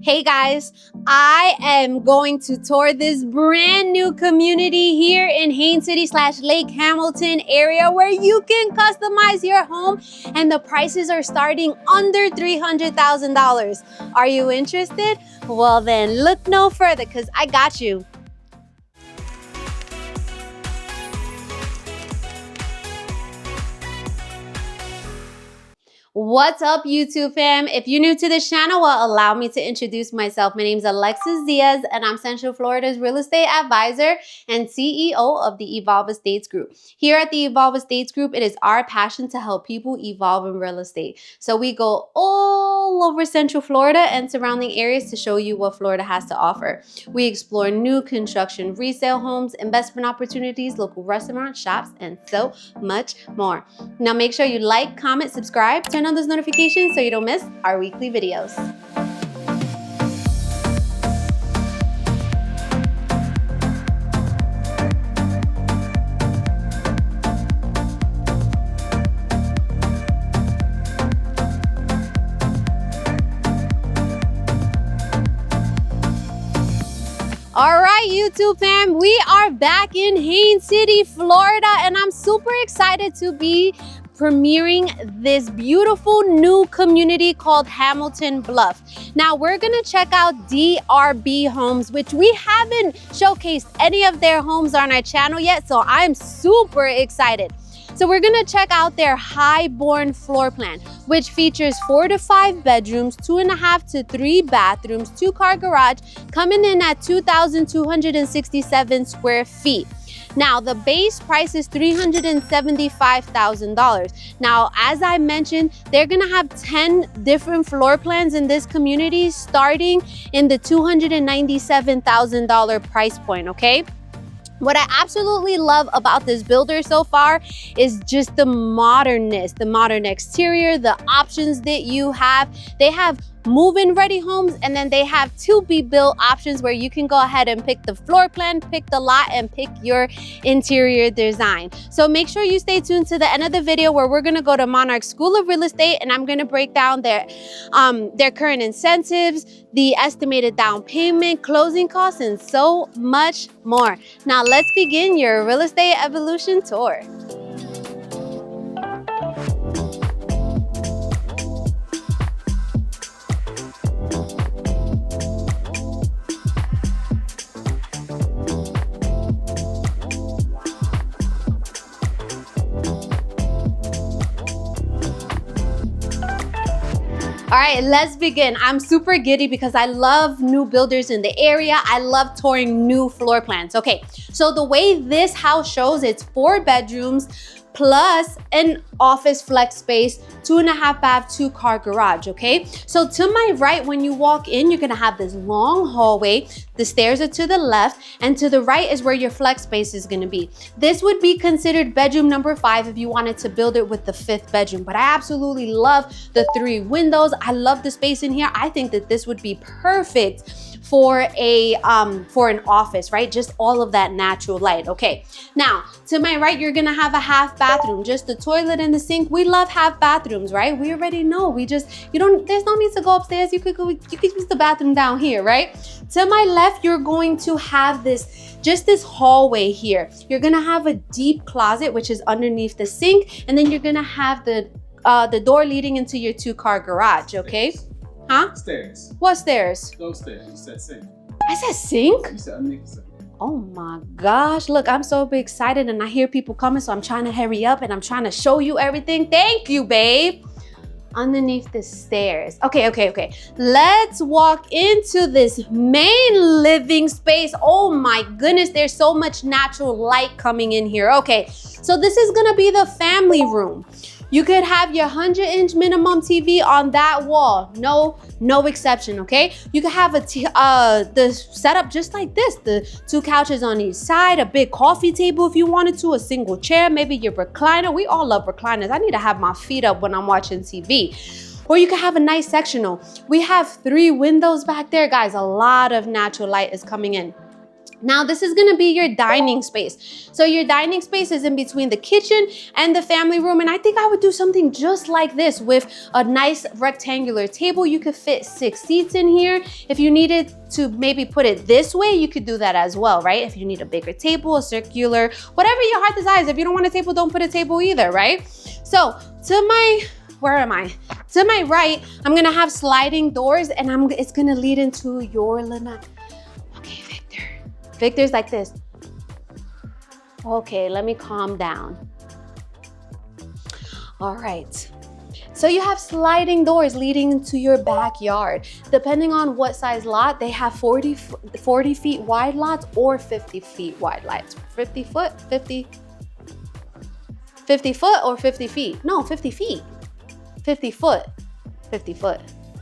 Hey guys, I am going to tour this brand new community here in Haines City / Lake Hamilton area where you can customize your home and the prices are starting under $300,000. Are you interested? Well then look no further because I got you. What's up, YouTube fam? If you're new to this channel, well, allow me to introduce myself. My name is Alexis Diaz, and I'm Central Florida's real estate advisor and CEO of the Evolve Estates Group. Here at the Evolve Estates Group, it is our passion to help people evolve in real estate. So we go all over Central Florida and surrounding areas to show you what Florida has to offer. We explore new construction, resale homes, investment opportunities, local restaurants, shops, and so much more. Now make sure you like, comment, subscribe, turn on those notifications so you don't miss our weekly videos. All right, YouTube fam, we are back in Haines City, Florida, and I'm super excited to be premiering this beautiful new community called Hamilton Bluff. Now we're gonna check out DRB Homes, which we haven't showcased any of their homes on our channel yet, so I'm super excited. So we're gonna check out their Highbourne floor plan, which features 4 to 5 bedrooms, 2.5 to 3 bathrooms, 2-car garage, coming in at 2,267 square feet. Now, the base price is $375,000. Now, as I mentioned, they're gonna have 10 different floor plans in this community, starting in the $297,000 price point, okay? What I absolutely love about this builder so far is just the modernness, the modern exterior, the options that you have. They have move-in ready homes, and then they have to-be-built options where you can go ahead and pick the floor plan, pick the lot, and pick your interior design. So make sure you stay tuned to the end of the video where we're gonna go to Monarch School of Real Estate, and I'm gonna break down their current incentives, the estimated down payment, closing costs, and so much more. Now let's begin your real estate evolution tour. All right, let's begin. I'm super giddy because I love new builders in the area. I love touring new floor plans. Okay, so the way this house shows, it's 4 bedrooms plus an office flex space, 2.5 bath, 2-car garage, okay? So to my right, when you walk in, you're gonna have this long hallway. The stairs are to the left, and to the right is where your flex space is gonna be. This would be considered bedroom number 5 if you wanted to build it with the 5th bedroom, but I absolutely love the 3 windows. I love the space in here. I think that this would be perfect for an office, right? Just all of that natural light. Okay, now to my right, you're gonna have a half bathroom, just the toilet and the sink. We love half bathrooms, right? We already know. There's no need to go upstairs. You could use the bathroom down here, right? To my left, you're going to have this hallway here. You're gonna have a deep closet, which is underneath the sink, and then you're gonna have the door leading into your 2-car garage. Okay. Huh? Stairs. What stairs? Those stairs. You said sink. I said sink? You said underneath the sink. Oh my gosh. Look, I'm so excited and I hear people coming, so I'm trying to hurry up and I'm trying to show you everything. Thank you, babe. Underneath the stairs. Okay. Let's walk into this main living space. Oh my goodness, there's so much natural light coming in here. Okay, so this is gonna be the family room. You could have your 100-inch minimum TV on that wall, no exception, okay? You could have the setup just like this, the 2 couches on each side, a big coffee table if you wanted to, a single chair, maybe your recliner. We all love recliners. I need to have my feet up when I'm watching TV. Or you could have a nice sectional. We have 3 windows back there, guys. A lot of natural light is coming in. Now this is gonna be your dining space. So your dining space is in between the kitchen and the family room. And I think I would do something just like this with a nice rectangular table. You could fit 6 seats in here. If you needed to maybe put it this way, you could do that as well, right? If you need a bigger table, a circular, whatever your heart desires. If you don't want a table, don't put a table either, right? So to my, where am I? To my right, I'm gonna have sliding doors and it's gonna lead into your lanai. Okay, Victor's like this. Okay, let me calm down. All right. So you have sliding doors leading into your backyard. Depending on what size lot, they have 40 feet wide lots or 50 feet wide lots. 50 foot or 50 feet? No, 50 feet. 50 foot.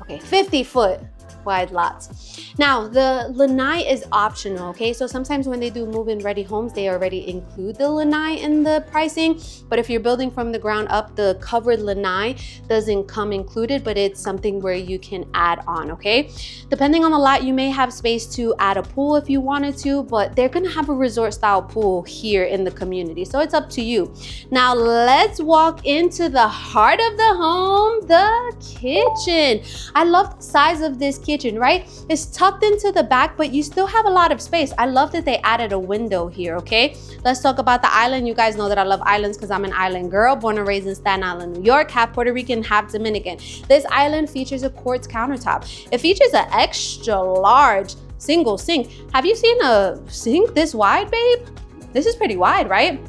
Okay, 50 foot wide lots. Now, the lanai is optional, okay? So sometimes when they do move-in ready homes, they already include the lanai in the pricing. But if you're building from the ground up, the covered lanai doesn't come included, but it's something where you can add on, okay? Depending on the lot, you may have space to add a pool if you wanted to, but they're gonna have a resort style pool here in the community. So it's up to you. Now, let's walk into the heart of the home, the kitchen. I love the size of this kitchen, right? It's tucked into the back, but you still have a lot of space. I love that they added a window here, okay? Let's talk about the island. You guys know that I love islands because I'm an island girl, born and raised in Staten Island, New York, half Puerto Rican, half Dominican. This island features a quartz countertop. It features an extra large single sink. Have you seen a sink this wide, babe? This is pretty wide, right?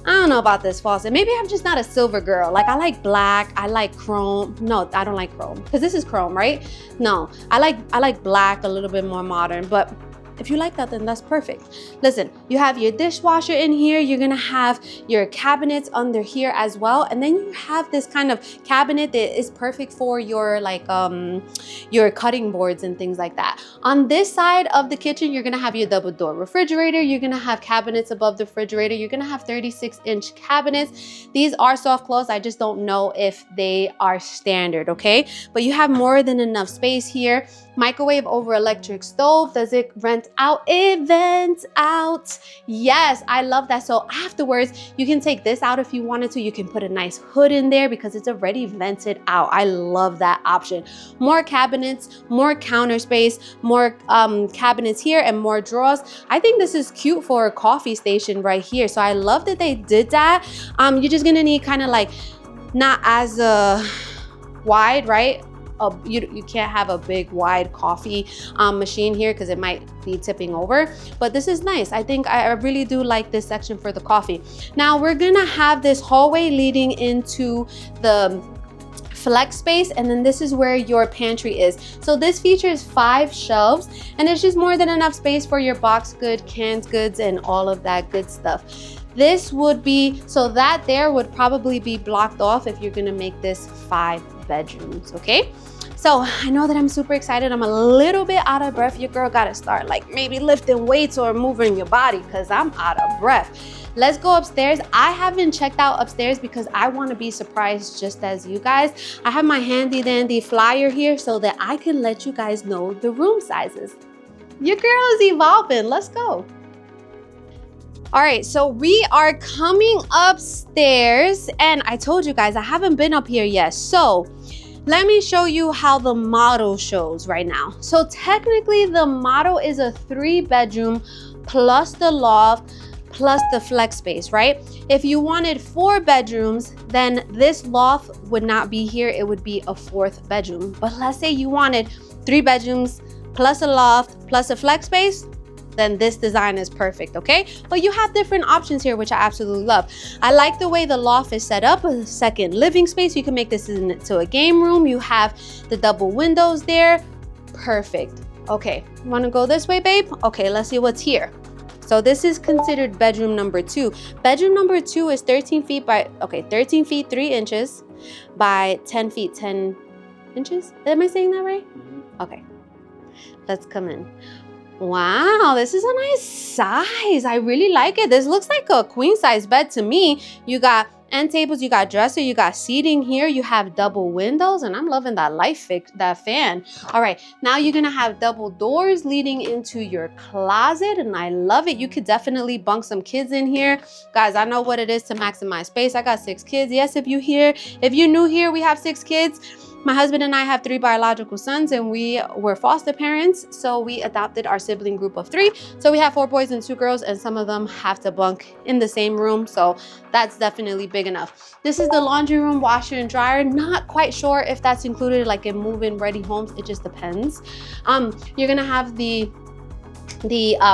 I don't know about this faucet. Maybe I'm just not a silver girl. Like, I like black, I like chrome. No, I don't like chrome because this is chrome, right? No, I like black, a little bit more modern, but if you like that, then that's perfect. Listen, you have your dishwasher in here. You're gonna have your cabinets under here as well. And then you have this kind of cabinet that is perfect for your your cutting boards and things like that. On this side of the kitchen, you're gonna have your double door refrigerator. You're gonna have cabinets above the refrigerator. You're gonna have 36-inch cabinets. These are soft close. I just don't know if they are standard, okay? But you have more than enough space here. Microwave over electric stove. Does it vent out? It vents out. Yes, I love that. So afterwards, you can take this out if you wanted to. You can put a nice hood in there because it's already vented out. I love that option. More cabinets, more counter space, more cabinets here and more drawers. I think this is cute for a coffee station right here. So I love that they did that. You're just gonna need kind of like not as wide, right? You can't have a big wide coffee machine here because it might be tipping over, but this is nice. I think I really do like this section for the coffee. Now we're gonna have this hallway leading into the flex space, and then this is where your pantry is. So this features 5 shelves, and it's just more than enough space for your boxed goods, canned goods, and all of that good stuff. This would be, so that there would probably be blocked off if you're gonna make this 5 bedrooms, okay? So I know that I'm super excited. I'm a little bit out of breath. Your girl gotta start like maybe lifting weights or moving your body because I'm out of breath. Let's go upstairs. I haven't checked out upstairs because I want to be surprised just as you guys. I have my handy dandy flyer here so that I can let you guys know the room sizes. Your girl is evolving. Let's go. All right, so we are coming upstairs, and I told you guys I haven't been up here yet. So let me show you how the model shows right now. So technically the model is a 3-bedroom plus the loft plus the flex space, right? If you wanted 4 bedrooms, then this loft would not be here. It would be a 4th bedroom. But let's say you wanted 3 bedrooms plus a loft plus a flex space, then this design is perfect, okay? But you have different options here, which I absolutely love. I like the way the loft is set up, a second living space. You can make this into a game room. You have the double windows there. Perfect. Okay, wanna go this way, babe? Okay, let's see what's here. So this is considered bedroom number 2. Bedroom number 2 is 13 feet by, 13 feet 3 inches by 10 feet 10 inches. Am I saying that right? Okay, let's come in. Wow, this is a nice size. I really like it. This looks like a queen size bed to me. You got end tables, you got dresser, you got seating here, you have double windows, and I'm loving that light fix, that fan. All right, now you're gonna have double doors leading into your closet, and I love it. You could definitely bunk some kids in here. Guys, I know what it is to maximize space. I got 6 kids. Yes, if you're new here, we have 6 kids. My husband and I have 3 biological sons, and we were foster parents, so we adopted our sibling group of 3. So we have 4 boys and 2 girls, and some of them have to bunk in the same room, so that's definitely big enough. This is the laundry room, washer and dryer. Not quite sure if that's included like in move-in ready homes. It just depends. You're gonna have the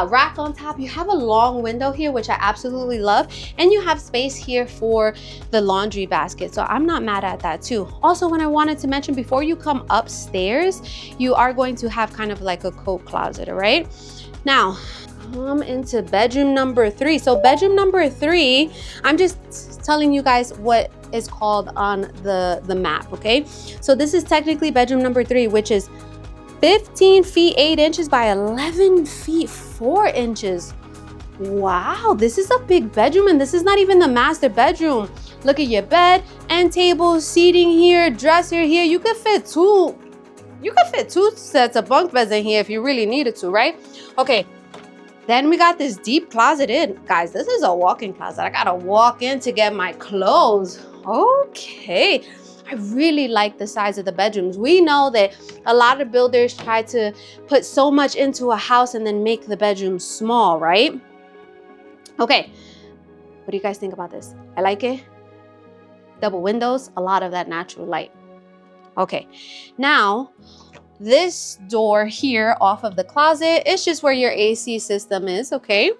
rack on top. You have a long window here, which I absolutely love, and you have space here for the laundry basket, so I'm not mad at that too. Also, when I wanted to mention, before you come upstairs, you are going to have kind of like a coat closet. All right, now come into bedroom number 3. So bedroom number 3, I'm just telling you guys what is called on the map. Okay, so this is technically bedroom number 3, which is 15 feet 8 inches by 11 feet 4 inches. Wow, this is a big bedroom, and this is not even the master bedroom. Look at your bed, end table, seating here, dresser here. You could fit two sets of bunk beds in here if you really needed to, right? Okay, then we got this deep closet in. Guys, this is a walk-in closet. I gotta walk in to get my clothes. Okay. I really like the size of the bedrooms. We know that a lot of builders try to put so much into a house and then make the bedrooms small, right? Okay, what do you guys think about this? I like it. Double windows, a lot of that natural light. Okay, now this door here off of the closet is just where your AC system is, okay?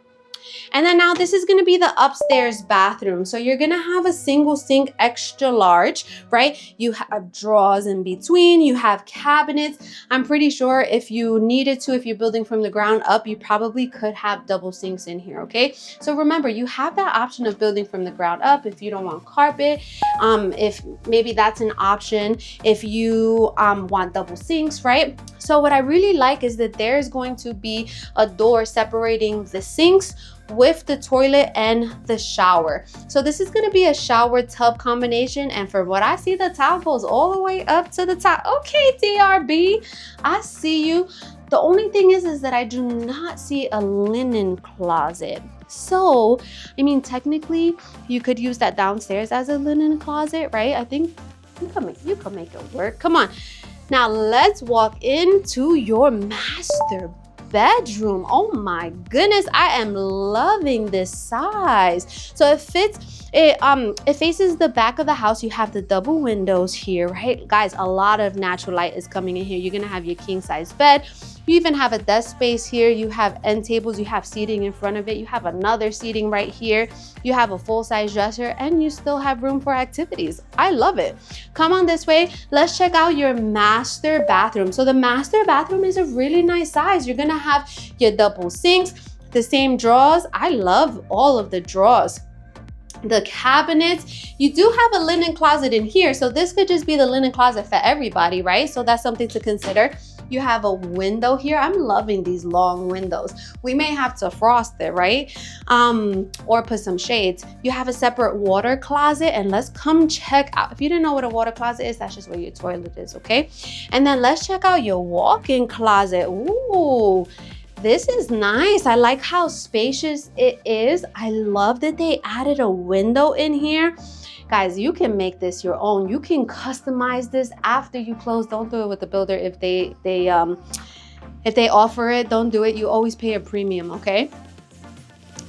And then now this is gonna be the upstairs bathroom. So you're gonna have a single sink, extra large, right? You have drawers in between, you have cabinets. I'm pretty sure if you needed to, if you're building from the ground up, you probably could have double sinks in here, okay? So remember, you have that option of building from the ground up if you don't want carpet. If maybe that's an option if you want double sinks, right? So what I really like is that there's going to be a door separating the sinks with the toilet and the shower. So this is gonna be a shower tub combination, and from what I see, the towel goes all the way up to the top. Okay, DRB, I see you. The only thing is that I do not see a linen closet. So, I mean, technically, you could use that downstairs as a linen closet, right? I think you can make it work. Come on. Now let's walk into your master bedroom. Oh my goodness, I am loving this size. So it faces the back of the house. You have the double windows here, right? Guys, a lot of natural light is coming in here. You're gonna have your king size bed. You even have a desk space here. You have end tables, you have seating in front of it. You have another seating right here. You have a full-size dresser, and you still have room for activities. I love it. Come on this way. Let's check out your master bathroom. So the master bathroom is a really nice size. You're gonna have your double sinks, the same drawers. I love all of the drawers. The cabinets, you do have a linen closet in here, so this could just be the linen closet for everybody, right? So that's something to consider. You have a window here. I'm loving these long windows. We may have to frost it, right? Or put some shades. You have a separate water closet, and let's come check out. If you didn't know what a water closet is, that's just where your toilet is, okay? And then let's check out your walk-in closet. Ooh. This is nice. I like how spacious it is. I love that they added a window in here. Guys, you can make this your own. You can customize this after you close. Don't do it with the builder if they offer it. Don't do it. You always pay a premium, okay?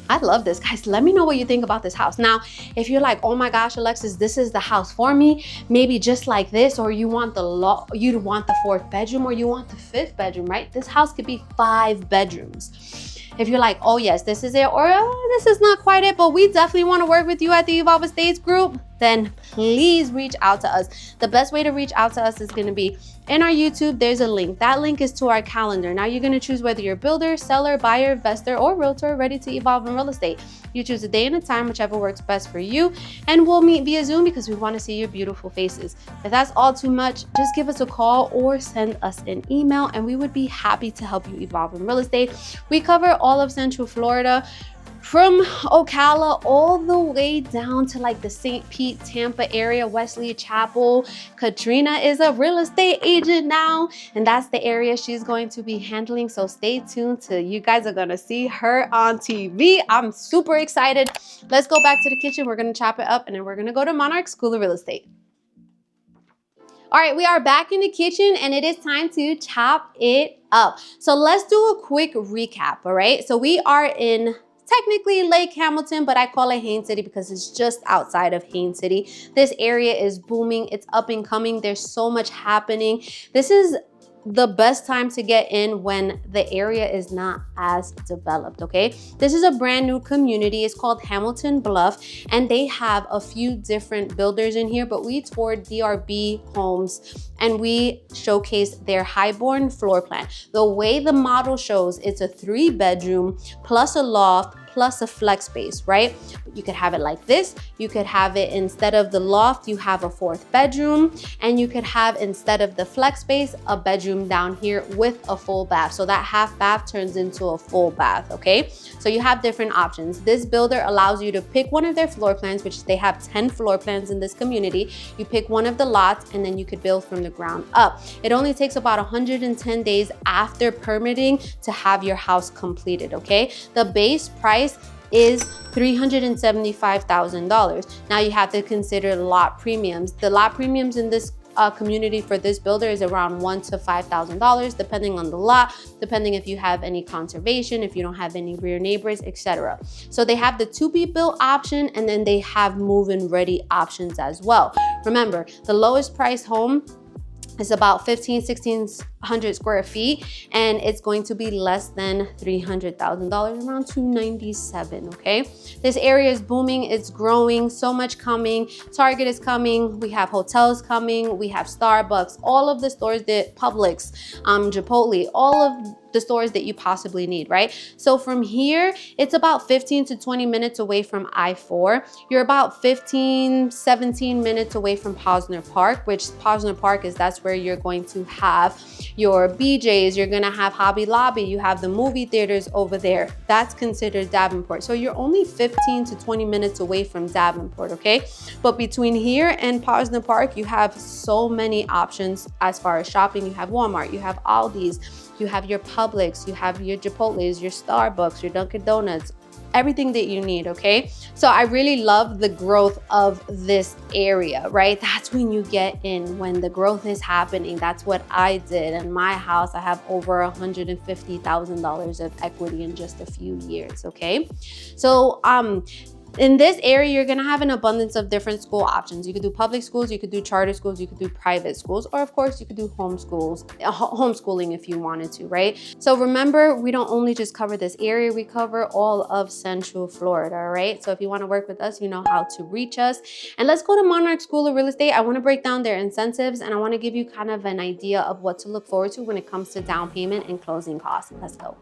I love this. Guys, let me know what you think about this house. Now, if you're like, oh my gosh, Alexis, this is the house for me, maybe just like this, or you want the 4th bedroom, or you want the 5th bedroom, right? This house could be 5 bedrooms. If you're like, oh yes, this is it, or oh, this is not quite it, but we definitely want to work with you at the Evolve Estates group, then please reach out to us. The best way to reach out to us is going to be in our YouTube. There's a link. That link is to our calendar. Now you're going to choose whether you're builder, seller, buyer, investor, or realtor ready to evolve in real estate. You choose a day and a time, whichever works best for you, and we'll meet via Zoom because we want to see your beautiful faces. If that's all too much, just give us a call or send us an email, and we would be happy to help you evolve in real estate. We cover all of Central Florida. From Ocala all the way down to like the St. Pete, Tampa area, Wesley Chapel. Katrina is a real estate agent now, and that's the area she's going to be handling. So stay tuned to, you guys are gonna see her on TV. I'm super excited. Let's go back to the kitchen. We're gonna chop it up and then we're gonna go to Monarch School of Real Estate. All right, we are back in the kitchen and it is time to chop it up. So let's do a quick recap, all right? So we are in technically Lake Hamilton, but I call it Haines City because it's just outside of Haines City. This area is booming, it's up and coming. There's so much happening. This is the best time to get in when the area is not as developed, okay? This is a brand new community. It's called Hamilton Bluff, and they have a few different builders in here, but we toured DRB Homes and we showcased their Highbourne floor plan. The way the model shows, it's a 3-bedroom plus a loft plus a flex space, right? You could have it like this. You could have it, instead of the loft, you have a 4th bedroom, and you could have, instead of the flex space, a bedroom down here with a full bath. So that half bath turns into a full bath, okay? So you have different options. This builder allows you to pick one of their floor plans, which they have 10 floor plans in this community. You pick one of the lots and then you could build from the ground up. It only takes about 110 days after permitting to have your house completed, okay? The base price is $375,000. Now you have to consider lot premiums. The lot premiums in this community for this builder is around $1,000 to $5,000, depending on the lot, depending if you have any conservation, if you don't have any rear neighbors, etc. So they have the to-be-built option, and then they have move-in ready options as well. Remember, the lowest price home is about 1,600 square feet, and it's going to be less than $300,000, around $297,000, okay? This area is booming, it's growing, so much coming. Target is coming, we have hotels coming, we have Starbucks, all of the stores that Publix, Chipotle, all of the stores that you possibly need, right? So from here, it's about 15 to 20 minutes away from I-4. You're about 15, 17 minutes away from Posner Park, which Posner Park is, that's where you're going to have your BJ's, you're gonna have Hobby Lobby, you have the movie theaters over there. That's considered Davenport. So you're only 15 to 20 minutes away from Davenport, okay? But between here and Posner Park, you have so many options as far as shopping. You have Walmart, you have Aldi's, you have your Publix, you have your Chipotle's, your Starbucks, your Dunkin' Donuts, everything that you need, okay? So I really love the growth of this area, right? That's when you get in, when the growth is happening. That's what I did in my house. I have over $150,000 of equity in just a few years, okay? So in this area, you're gonna have an abundance of different school options. You could do public schools, you could do charter schools, you could do private schools, or of course you could do homeschooling if you wanted to, right? So remember, we don't only just cover this area, we cover all of Central Florida, right? So if you wanna work with us, you know how to reach us. And let's go to Monarch School of Real Estate. I wanna break down their incentives, and I wanna give you kind of an idea of what to look forward to when it comes to down payment and closing costs. Let's go.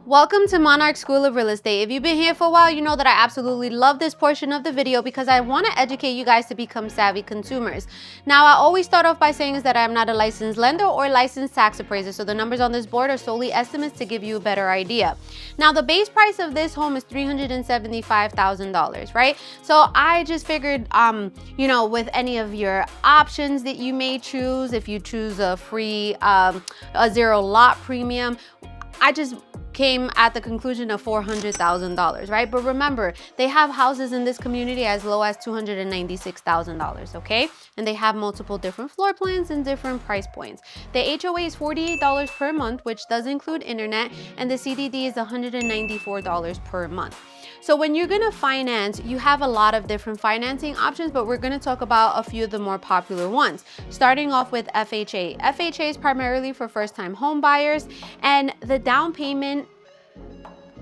Welcome to Monarch School of Real Estate. If you've been here for a while, you know that I absolutely love this portion of the video because I want to educate you guys to become savvy consumers. Now, I always start off by saying is that I'm not a licensed lender or licensed tax appraiser, so the numbers on this board are solely estimates to give you a better idea. Now, the base price of this home is $375,000, right? So I just figured, you know, with any of your options that you may choose, if you choose a free, a zero lot premium, I just came at the conclusion of $400,000, right? But remember, they have houses in this community as low as $296,000, okay? And they have multiple different floor plans and different price points. The HOA is $48 per month, which does include internet, and the CDD is $194 per month. So when you're gonna finance, you have a lot of different financing options, but we're gonna talk about a few of the more popular ones. Starting off with FHA. FHA is primarily for first-time home buyers, and the down payment,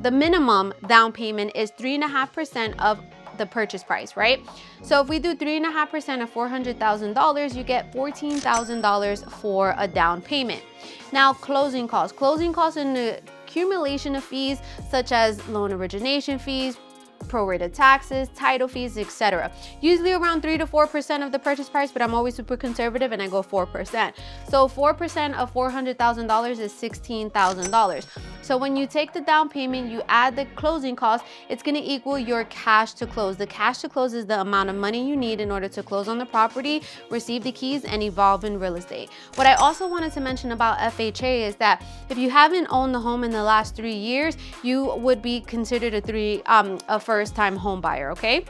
the minimum down payment is 3.5% of the purchase price, right? So if we do 3.5% of $400,000, you get $14,000 for a down payment. Now, closing costs. Closing costs and the accumulation of fees such as loan origination fees, prorated taxes, title fees, etc. Usually around 3 to 4% of the purchase price, but I'm always super conservative and I go 4%. So 4% of $400,000 is $16,000. So when you take the down payment, you add the closing costs, it's going to equal your cash to close. The cash to close is the amount of money you need in order to close on the property, receive the keys, and evolve in real estate. What I also wanted to mention about FHA is that if you haven't owned the home in the last 3 years, you would be considered a first-time home buyer, okay?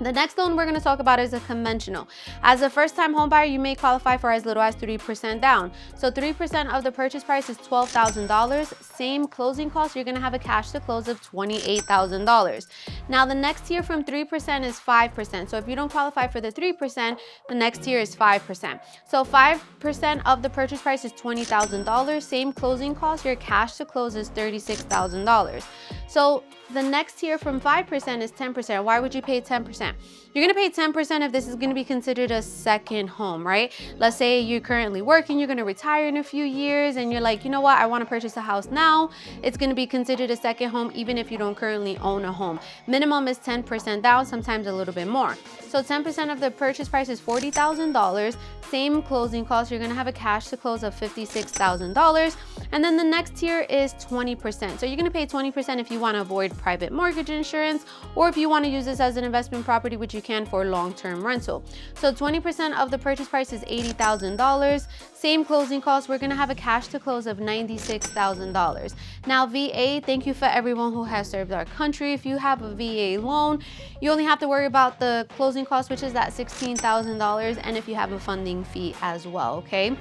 The next loan we're going to talk about is a conventional. As a first-time home buyer, you may qualify for as little as 3% down. So 3% of the purchase price is $12,000. Same closing costs, you're going to have a cash to close of $28,000. Now the next tier from 3% is 5%. So if you don't qualify for the 3%, the next tier is 5%. So 5% of the purchase price is $20,000. Same closing costs, your cash to close is $36,000. So the next tier from 5% is 10%. Why would you pay 10%? You're gonna pay 10% if this is gonna be considered a second home, right? Let's say you're currently working, you're gonna retire in a few years, and you're like, you know what, I wanna purchase a house now. It's gonna be considered a second home even if you don't currently own a home. Minimum is 10% down, sometimes a little bit more. So 10% of the purchase price is $40,000. Same closing costs, you're gonna have a cash to close of $56,000. And then the next tier is 20%. So you're gonna pay 20% if you wanna avoid private mortgage insurance, or if you wanna use this as an investment property, which you can for long-term rental. So 20% of the purchase price is $80,000. Same closing costs, we're gonna have a cash to close of $96,000. Now VA, thank you for everyone who has served our country. If you have a VA loan, you only have to worry about the closing cost, which is at $16,000, and if you have a funding fee as well, okay?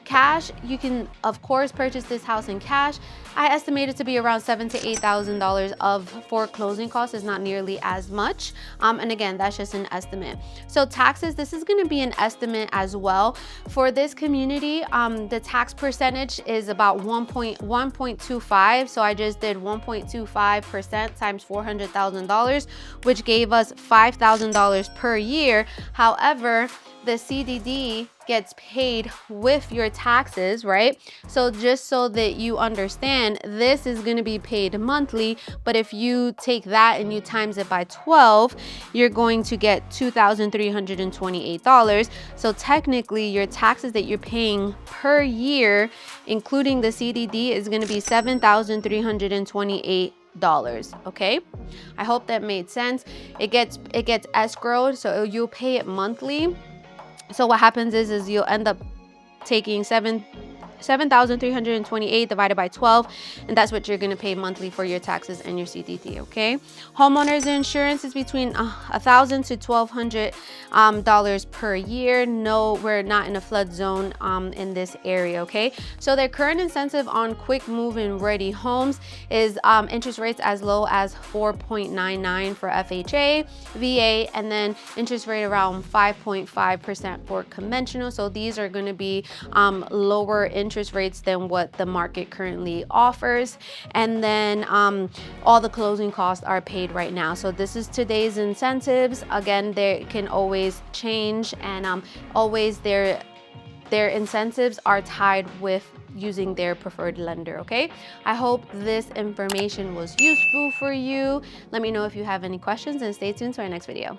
Cash, you can of course purchase this house in cash. I estimate it to be around $7,000 to $8,000 for closing costs. Is not nearly as much. And again, that's just an estimate. So taxes, this is going to be an estimate as well. For this community, the tax percentage is about 1.25. So I just did 1.25% times $400,000, which gave us $5,000 per year. However, the CDD gets paid with your taxes, right? So just so that you understand, this is going to be paid monthly, but if you take that and you times it by 12, you're going to get $2,328. So technically your taxes that you're paying per year, including the CDD, is going to be $7,328. Okay, I hope that made sense. It gets escrowed, so you'll pay it monthly. So what happens is you'll end up taking $7,328 divided by 12, and that's what you're going to pay monthly for your taxes and your CDD, okay? Homeowners insurance is between $1,000 to $1,200 per year. No, we're not in a flood zone in this area, okay? So their current incentive on quick move-in ready homes is interest rates as low as 4.99 for FHA, VA, and then interest rate around 5.5% for conventional. So these are going to be lower interest rates than what the market currently offers. And then all the closing costs are paid right now. So this is today's incentives. Again, they can always change, and always their incentives are tied with using their preferred lender, okay? I hope this information was useful for you. Let me know if you have any questions, and stay tuned to our next video.